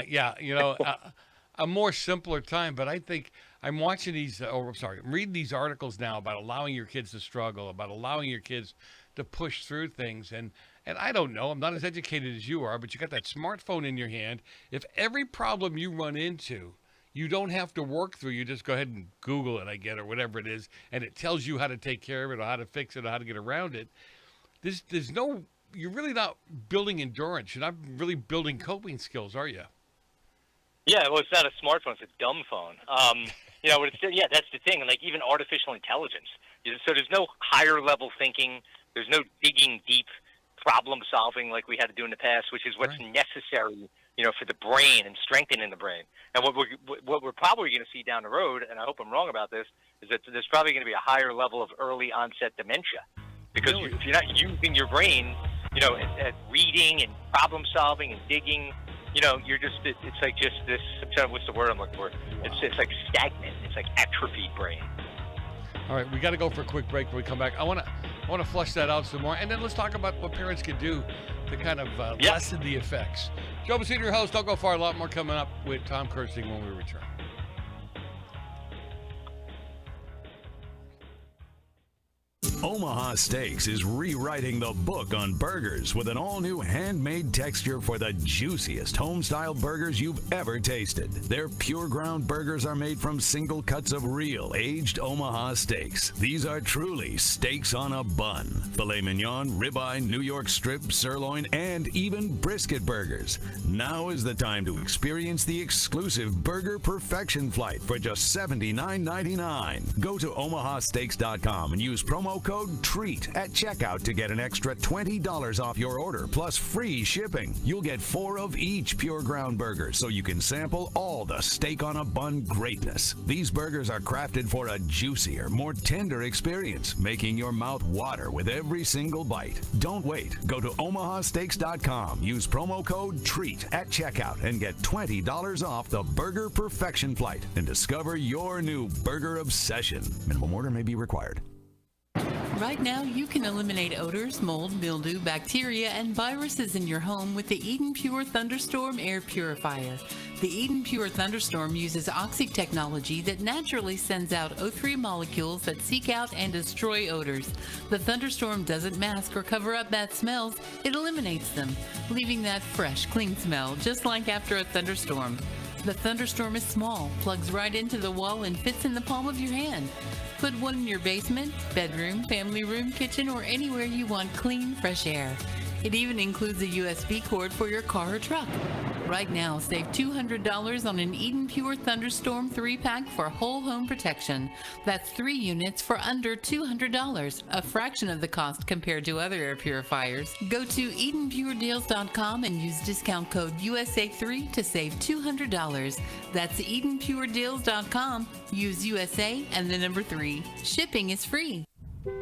Speaker 1: Yeah, you know, a more simpler time, but I think I'm watching I'm reading these articles now about allowing your kids to struggle, about allowing your kids to push through things. And I don't know, I'm not as educated as you are, but you got that smartphone in your hand. If every problem you run into, you don't have to work through. You just go ahead and Google it, I get, or whatever it is, and it tells you how to take care of it, or how to fix it, or how to get around it. You're really not building endurance. You're not really building coping skills, are you?
Speaker 8: Yeah, well, it's not a smartphone; it's a dumb phone. You know, that's the thing. And like even artificial intelligence. So there's no higher level thinking. There's no digging deep, problem solving like we had to do in the past, which is what's necessary, you know, for the brain and strengthening the brain. And what we're probably going to see down the road, and I hope I'm wrong about this, is that there's probably going to be a higher level of early onset dementia, because if you're not using your brain, you know, at reading and problem solving and digging, you know, it's like just this. What's the word I'm looking for? It's like stagnant. It's like atrophied brain.
Speaker 1: All right, we got to go for a quick break. When we come back, I want to flush that out some more, and then let's talk about what parents can do to kind of lessen the effects. Joe Messina, your host. Don't go far. A lot more coming up with Tom Kersting when we return.
Speaker 3: Omaha Steaks is rewriting the book on burgers with an all-new handmade texture for the juiciest home-style burgers you've ever tasted. Their pure ground burgers are made from single cuts of real aged Omaha steaks. These are truly steaks on a bun. Filet mignon, ribeye, New York strip, sirloin, and even brisket burgers. Now is the time to experience the exclusive Burger Perfection Flight for just $79.99. Go to omahasteaks.com and use promo code TREAT at checkout to get an extra $20 off your order, plus free shipping. You'll get 4 of each pure ground burger, so you can sample all the steak on a bun greatness. These burgers are crafted for a juicier, more tender experience, making your mouth water with every single bite. Don't wait. Go to omahasteaks.com, use promo code TREAT at checkout, and get $20 off the Burger Perfection Flight and discover your new burger obsession. Minimum order may be required.
Speaker 5: Right now, you can eliminate odors, mold, mildew, bacteria, and viruses in your home with the Eden Pure Thunderstorm Air Purifier. The Eden Pure Thunderstorm uses Oxy technology that naturally sends out O3 molecules that seek out and destroy odors. The Thunderstorm doesn't mask or cover up bad smells, it eliminates them, leaving that fresh, clean smell, just like after a thunderstorm. The Thunderstorm is small, plugs right into the wall, and fits in the palm of your hand. Put one in your basement, bedroom, family room, kitchen, or anywhere you want clean, fresh air. It even includes a USB cord for your car or truck. Right now, save $200 on an Eden Pure Thunderstorm 3-pack for whole home protection. That's 3 units for under $200, a fraction of the cost compared to other air purifiers. Go to EdenPureDeals.com and use discount code USA3 to save $200. That's EdenPureDeals.com. Use USA and the number 3. Shipping is free.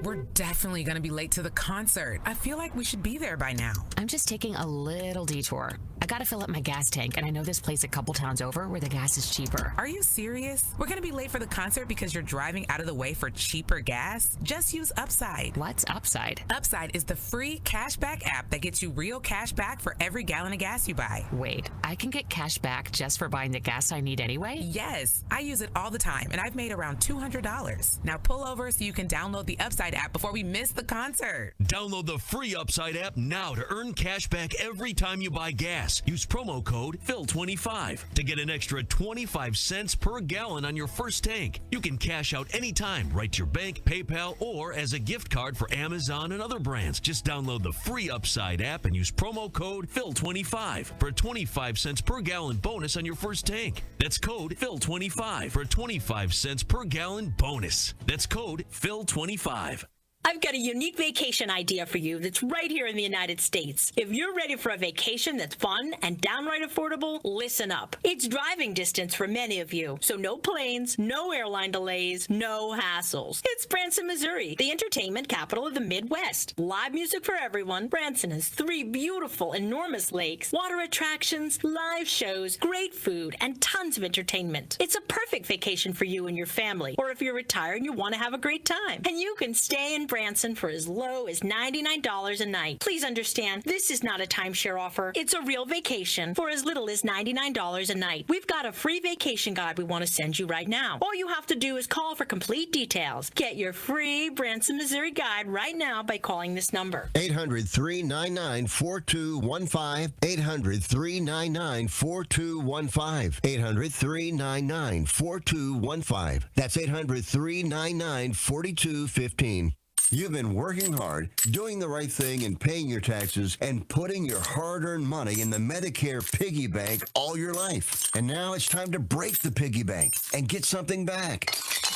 Speaker 2: We're definitely going to be late to the concert. I feel like we should be there by now.
Speaker 22: I'm just taking a little detour. I gotta fill up my gas tank, and I know this place a couple towns over where the gas is cheaper.
Speaker 2: Are you serious? We're gonna be late for the concert because you're driving out of the way for cheaper gas? Just use Upside.
Speaker 22: What's Upside?
Speaker 2: Upside is the free cashback app that gets you real cash back for every gallon of gas you buy.
Speaker 22: Wait, I can get cash back just for buying the gas I need anyway?
Speaker 2: Yes, I use it all the time, and I've made around $200. Now pull over so you can download the Upside app before we miss the concert.
Speaker 4: Download the free Upside app now to earn cash back every time you buy gas. Use promo code PHIL25 to get an extra 25 cents per gallon on your first tank. You can cash out anytime right to your bank, PayPal, or as a gift card for Amazon and other brands. Just download the free Upside app and use promo code PHIL25 for a 25 cents per gallon bonus on your first tank. That's code PHIL25 for a 25 cents per gallon bonus. That's code PHIL25.
Speaker 6: I've got a unique vacation idea for you that's right here in the United States. If you're ready for a vacation that's fun and downright affordable, listen up. It's driving distance for many of you, so no planes, no airline delays, no hassles. It's Branson, Missouri, the entertainment capital of the Midwest. Live music for everyone. Branson has 3 beautiful, enormous lakes, water attractions, live shows, great food, and tons of entertainment. It's a perfect vacation for you and your family, or if you're retired and you want to have a great time. And you can stay in Branson for as low as $99 a night. Please understand, this is not a timeshare offer. It's a real vacation for as little as $99 a night. We've got a free vacation guide we want to send you right now. All you have to do is call for complete details. Get your free Branson, Missouri guide right now by calling this number.
Speaker 11: 800-399-4215. 800-399-4215. 800-399-4215. That's 800-399-4215. You've been working hard, doing the right thing, and paying your taxes, and putting your hard-earned money in the Medicare piggy bank all your life. And now it's time to break the piggy bank and get something back.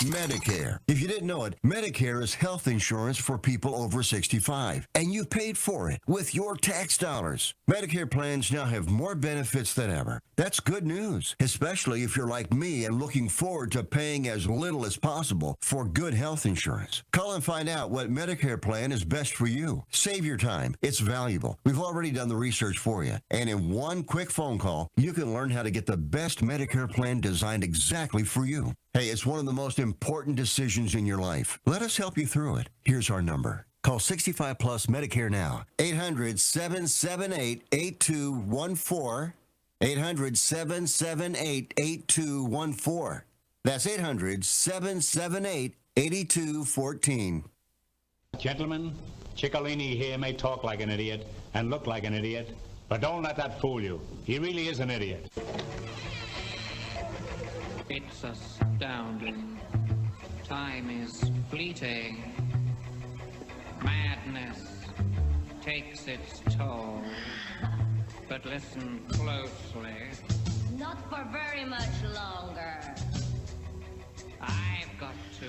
Speaker 11: Medicare. If you didn't know it, Medicare is health insurance for people over 65, and you paid for it with your tax dollars. Medicare plans now have more benefits than ever. That's good news, especially if you're like me and looking forward to paying as little as possible for good health insurance. Call and find out what Medicare plan is best for you. Save your time. It's valuable. We've already done the research for you, and in one quick phone call, you can learn how to get the best Medicare plan designed exactly for you. Hey, it's one of the most important decisions in your life. Let us help you through it. Here's our number. Call 65 Plus Medicare now. 800-778-8214. 800-778-8214. That's 800-778-8214.
Speaker 7: Gentlemen, Ciccolini here may talk like an idiot and look like an idiot, but don't let that fool you. He really is an idiot.
Speaker 9: It's astounding. Time is fleeting. Madness takes its toll. But listen closely.
Speaker 10: Not for very much longer.
Speaker 9: I've got to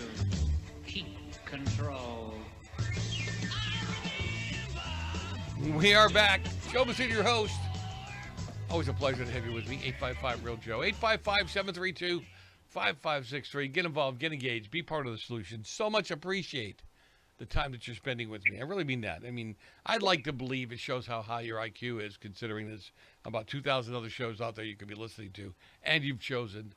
Speaker 9: keep control.
Speaker 1: We are back. Joe Messina, your host. Always a pleasure to have you with me. 855-REAL-JOE. 855-732-5563. Get involved. Get engaged. Be part of the solution. So much appreciate the time that you're spending with me. I really mean that. I mean, I'd like to believe it shows how high your IQ is, considering there's about 2,000 other shows out there you could be listening to, and you've chosen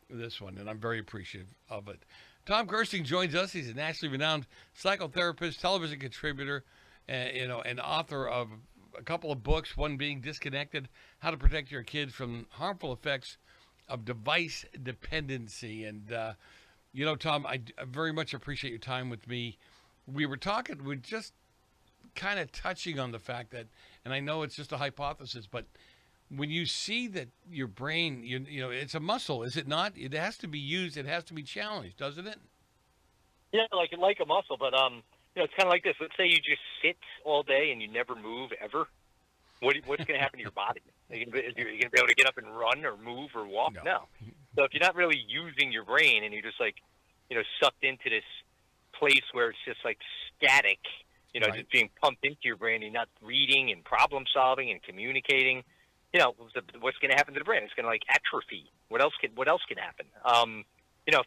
Speaker 1: this one, and I'm very appreciative of it. Tom Kersting joins us. He's a nationally renowned psychotherapist, television contributor, and author of a couple of books, one being Disconnected, How to Protect Your Kids from Harmful Effects of Device Dependency. And, Tom, I very much appreciate your time with me. We're just kind of touching on the fact that, and I know it's just a hypothesis, but when you see that your brain, it's a muscle, is it not? It has to be used. It has to be challenged, doesn't it?
Speaker 8: Yeah, like a muscle, but it's kind of like this. Let's say you just sit all day and you never move ever. What's going to happen to your body? Are you going to be able to get up and run or move or walk? No. So if you're not really using your brain and you're just sucked into this place where it's just like static, just being pumped into your brain, you're not reading and problem solving and communicating, what's going to happen to the brain? It's going to atrophy. What else can happen?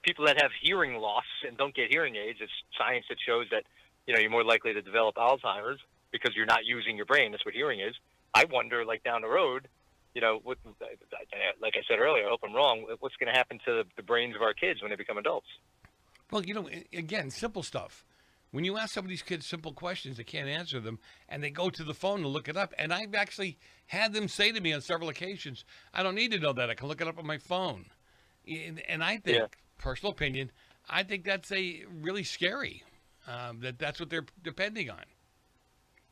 Speaker 8: People that have hearing loss and don't get hearing aids, it's science that shows that you're more likely to develop Alzheimer's because you're not using your brain. That's what hearing is. I wonder, down the road, like I said earlier, I hope I'm wrong, what's going to happen to the brains of our kids when they become adults?
Speaker 1: Well, again, simple stuff. When you ask some of these kids simple questions, they can't answer them, and they go to the phone to look it up. And I've actually had them say to me on several occasions, I don't need to know that. I can look it up on my phone. And I think, personal opinion, I think that's really scary, that's what they're depending on.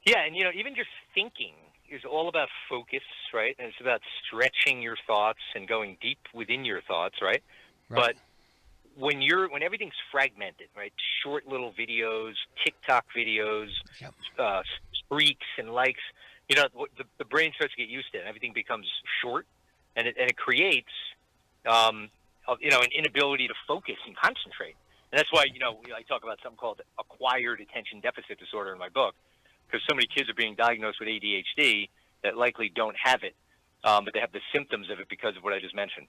Speaker 8: Yeah, and, even just thinking is all about focus, right? And it's about stretching your thoughts and going deep within your thoughts, right? But when everything's fragmented, right? Short little videos, TikTok videos, streaks and likes, the brain starts to get used to it. Everything becomes short, and it creates, an inability to focus and concentrate. And And that's why, I talk about something called acquired attention deficit disorder in my book, because so many kids are being diagnosed with ADHD that likely don't have it, but they have the symptoms of it because of what I just mentioned.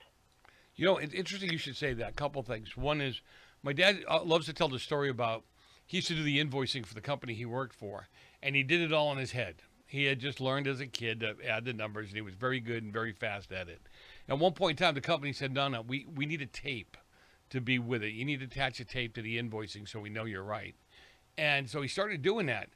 Speaker 1: It's interesting you should say that. A couple things. One is my dad loves to tell the story about he used to do the invoicing for the company he worked for, and he did it all in his head. He had just learned as a kid to add the numbers, and he was very good and very fast at it. At one point in time, the company said, no, we need a tape to be with it. You need to attach a tape to the invoicing so we know you're right. And so he started doing that.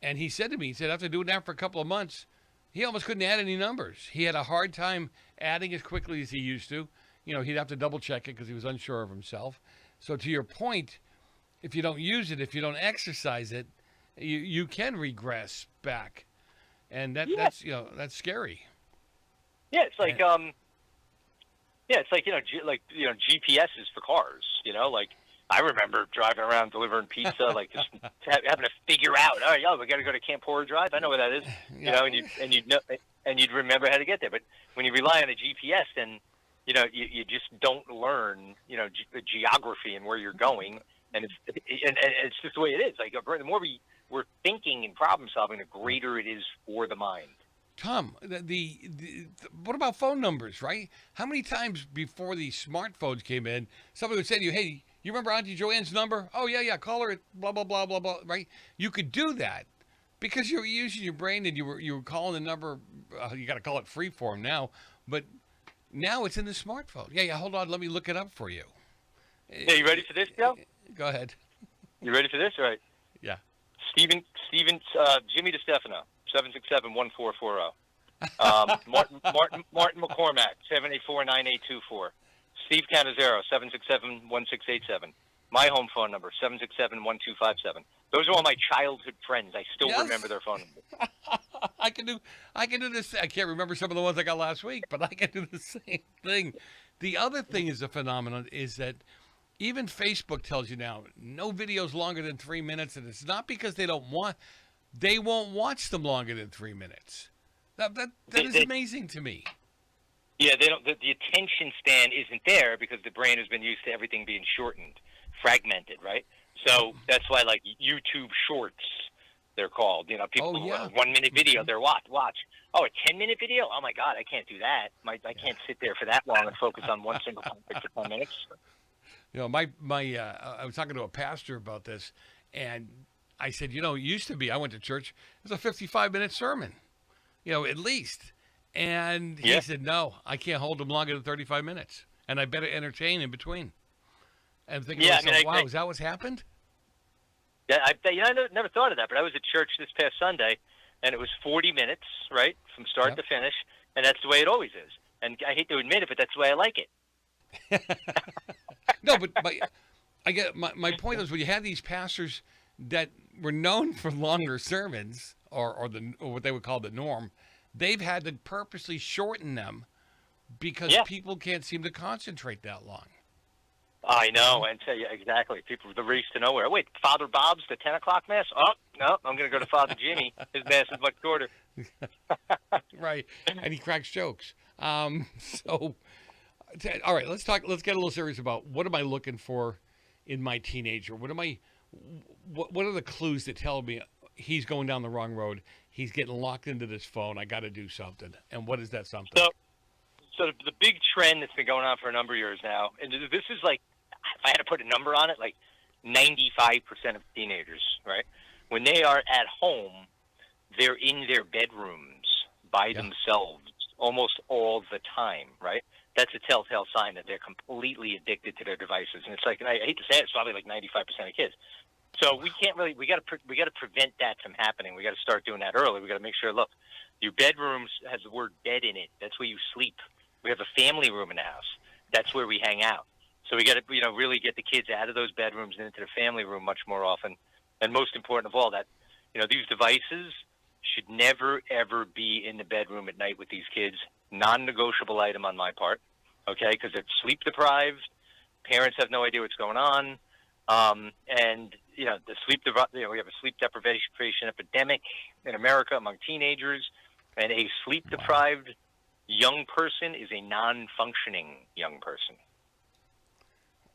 Speaker 1: And he said to me, after doing that for a couple of months, he almost couldn't add any numbers. He had a hard time adding as quickly as he used to. He'd have to double check it because he was unsure of himself. So to your point, if you don't use it, if you don't exercise it, you can regress back. And that's scary.
Speaker 8: Yeah, it's like GPSs for cars. I remember driving around delivering pizza, just having to figure out. All right, we got to go to Camp Horror Drive. I know where that is. And you'd remember how to get there. But when you rely on a GPS, then you just don't learn the geography and where you're going. And it's just the way it is. The more we're thinking and problem solving, the greater it is for the mind.
Speaker 1: Tom, what about phone numbers, right? How many times before the smartphones came in, somebody would say to you, hey, you remember Auntie Joanne's number? Oh, yeah, call her at blah, blah, blah, blah, blah, right? You could do that because you were using your brain and you were calling the number. You got to call it freeform now, but now it's in the smartphone. Yeah, hold on. Let me look it up for you.
Speaker 8: Yeah, you ready for this, Joe?
Speaker 1: Go ahead.
Speaker 8: You ready for this? All right.
Speaker 1: Yeah.
Speaker 8: Jimmy DeStefano, 767-1440. Martin McCormack, 784-9824. Steve Canizero, 767-1687. My home phone number, 767-1257. Those are all my childhood friends. I still remember their phone numbers.
Speaker 1: I can do this. I can't remember some of the ones I got last week, but I can do the same thing. The other thing is a phenomenon is that even Facebook tells you now, no videos longer than 3 minutes, and it's not because they won't watch them longer than 3 minutes. That is amazing to me.
Speaker 8: Yeah, they don't. The attention span isn't there because the brain has been used to everything being shortened, fragmented, right? So that's why, YouTube Shorts, they're called. People, 1 minute video, they're watch. Oh, a 10-minute video? Oh my God, I can't do that. I can't sit there for that long and focus on one single topic for 10 minutes.
Speaker 1: I was talking to a pastor about this, and I said, it used to be, I went to church, it was a 55-minute sermon, at least. And he said, no, I can't hold them longer than 35 minutes. And I better entertain in between. And I'm thinking, wow, is that what's happened?
Speaker 8: Yeah, I never thought of that, but I was at church this past Sunday, and it was 40 minutes, right, from start to finish, and that's the way it always is. And I hate to admit it, but that's the way I like it.
Speaker 1: No, but I get my point is when you have these pastors that were known for longer sermons or what they would call the norm, they've had to purposely shorten them because people can't seem to concentrate that long.
Speaker 8: I know, and tell you exactly. People, the race to nowhere. Wait, Father Bob's the 10 o'clock mass? Oh, no, I'm going to go to Father Jimmy. His mass is much shorter.
Speaker 1: Right, and he cracks jokes. So, all right, let's get a little serious about what am I looking for in my teenager? What are the clues that tell me he's going down the wrong road? He's getting locked into this phone. I got to do something. And what is that something?
Speaker 8: So the big trend that's been going on for a number of years now, and this is if I had to put a number on it, 95% of teenagers, right? When they are at home, they're in their bedrooms by themselves almost all the time, right? That's a telltale sign that they're completely addicted to their devices. And it's and I hate to say it, it's probably 95% of kids. So we got to prevent that from happening. We got to start doing that early. We got to make sure, look, your bedroom has the word bed in it. That's where you sleep. We have a family room in the house. That's where we hang out. So we got to, really get the kids out of those bedrooms and into the family room much more often. And most important of all, that, these devices should never, ever be in the bedroom at night with these kids. Non-negotiable item on my part, okay? Because they're sleep deprived. Parents have no idea what's going on. And, the sleep, we have a sleep deprivation epidemic in America among teenagers. And a sleep deprived young person is a non-functioning young person.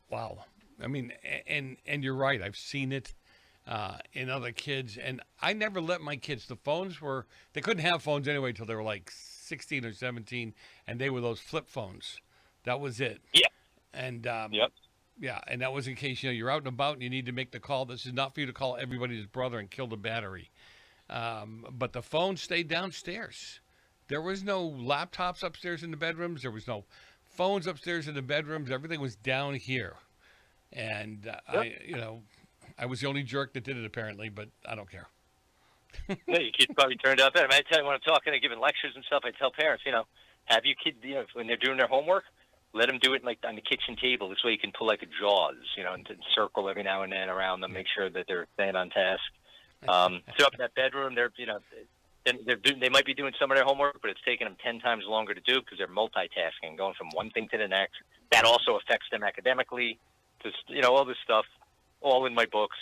Speaker 1: Wow. I mean, and you're right. I've seen it in other kids, and I never let my kids. The phones they couldn't have phones anyway until they were like 16 or 17, and they were those flip phones. That was it.
Speaker 8: Yeah.
Speaker 1: And
Speaker 8: yep.
Speaker 1: Yeah, and that was in case you're out and about and you need to make the call. This is not for you to call everybody's brother and kill the battery. But the phone stayed downstairs. There was no laptops upstairs in the bedrooms. There was no phones upstairs in the bedrooms. Everything was down here. And I was the only jerk that did it apparently, but I don't care.
Speaker 8: No, your kids probably turned out better. I tell you, when I'm talking and giving lectures and stuff, I tell parents, have your kid, when they're doing their homework, let them do it like on the kitchen table. This way you can pull like a Jaws, and circle every now and then around them, make sure that they're staying on task. So up in that bedroom, they might be doing some of their homework, but it's taking them 10 times longer to do because they're multitasking, going from one thing to the next. That also affects them academically. Just, all this stuff, all in my books.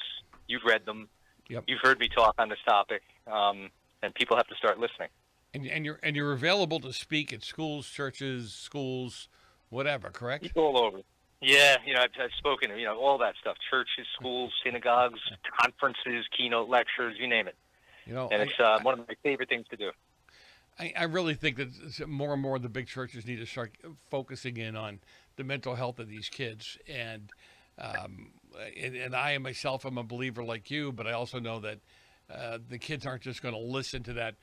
Speaker 8: You've read them.
Speaker 1: Yep.
Speaker 8: You've heard me talk on this topic, and people have to start listening.
Speaker 1: And you're available to speak at schools, churches, schools, whatever, correct?
Speaker 8: All over. Yeah, I've spoken to, all that stuff. Churches, schools, synagogues, conferences, keynote lectures, you name it. And it's one of my favorite things to do.
Speaker 1: I really think that more and more the big churches need to start focusing in on the mental health of these kids. And I myself am a believer like you, but I also know that the kids aren't just going to listen to that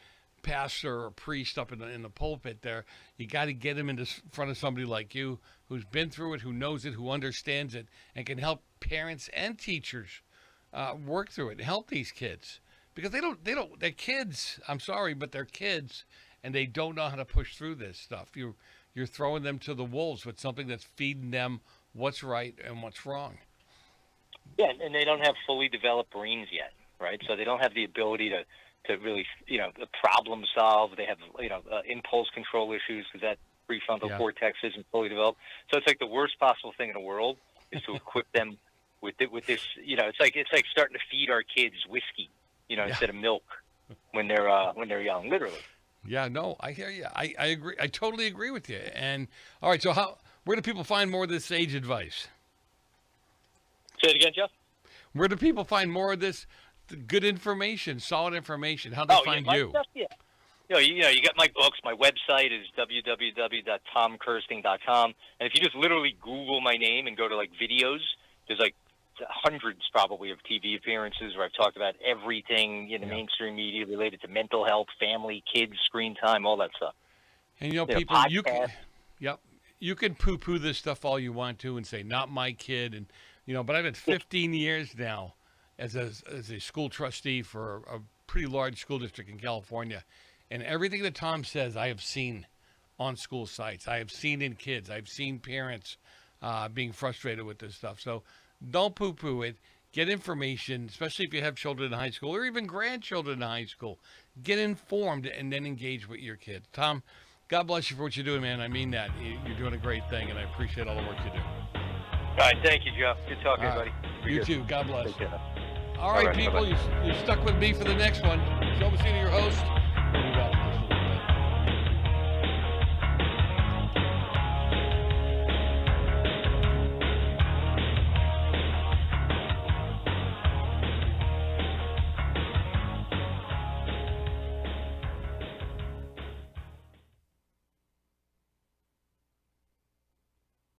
Speaker 1: pastor or priest up in the pulpit there. You got to get them in front of somebody like you who's been through it, who knows it, who understands it, and can help parents and teachers work through it and help these kids. Because they're kids. I'm sorry, but they're kids, and they don't know how to push through this stuff. You're throwing them to the wolves with something that's feeding them what's right and what's wrong.
Speaker 8: Yeah, and they don't have fully developed brains yet, right? So they don't have the ability to really, problem solve. They have, impulse control issues because that prefrontal cortex isn't fully developed. So it's like the worst possible thing in the world is to equip them with this. It's like starting to feed our kids whiskey, instead of milk when they're young, literally.
Speaker 1: Yeah, no, I hear you. I agree. I totally agree with you. And all right, so where do people find more of this age advice?
Speaker 8: Say it again, Jeff.
Speaker 1: Where do people find more of this good information, solid information? How do they find you?
Speaker 8: Stuff, yeah. You got my books. My website is www.tomkersting.com. And if you just literally Google my name and go to like videos, there's like hundreds probably of TV appearances where I've talked about everything in the mainstream media related to mental health, family, kids, screen time, all that stuff.
Speaker 1: And people, you can poo-poo this stuff all you want to and say not my kid, and but I've been 15 years now as a school trustee for a pretty large school district in California, and everything that Tom says I have seen on school sites. I have seen in kids. I've seen parents being frustrated with this stuff. So don't poo-poo it. Get information, especially if you have children in high school or even grandchildren in high school. Get informed and then engage with your kids. Tom, God bless you for what you're doing, man. I mean that. You're doing a great thing, and I appreciate all the work you do.
Speaker 8: All right, thank you, Jeff. Good talking, buddy.
Speaker 1: You too. God bless.
Speaker 8: Take care.
Speaker 1: All right, people, you're stuck with me for the next one. Joe Messina, your host.